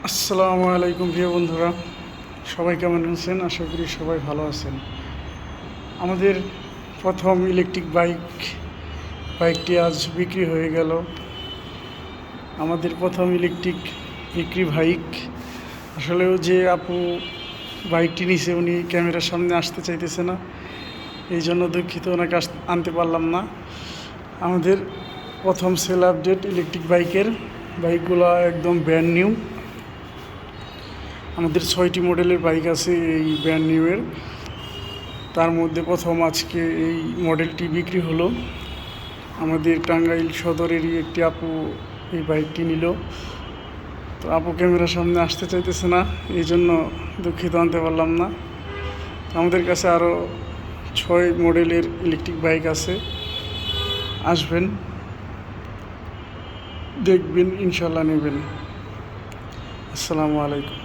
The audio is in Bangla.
আসসালামু আলাইকুম প্রিয় বন্ধুরা, সবাই কেমন আছেন? আশা করি সবাই ভালো আছেন। আমাদের প্রথম ইলেকট্রিক বাইকটি আজ বিক্রি হয়ে গেল। আমাদের প্রথম ইলেকট্রিক বিক্রি বাইক। আসলেও যে আপু বাইকটি নিছে উনি ক্যামেরার সামনে আসতে চাইতেছে না, এই জন্য দুঃখিত, ওনাকে আনতে পারলাম না। আমাদের প্রথম সেল আপডেট ইলেকট্রিক বাইকগুলো একদম ব্র্যান্ড নিউ। আমাদের 6টি মডেলের বাইক আছে এই ব্র্যান্ড নিউয়ের। তার মধ্যে প্রথম আজকে এই মডেলটি বিক্রি হলো। আমাদের টাঙ্গাইল সদরেরই একটি আপু এই বাইকটি নিল। তো আপু ক্যামেরার সামনে আসতে চাইতেছে না, এই জন্য দুঃখিত, আনতে পারলাম না। আমাদের কাছে আরও 6 মডেলের ইলেকট্রিক বাইক আছে, আসবেন, দেখবেন, ইনশাল্লাহ নেবেন। আসসালামু আলাইকুম।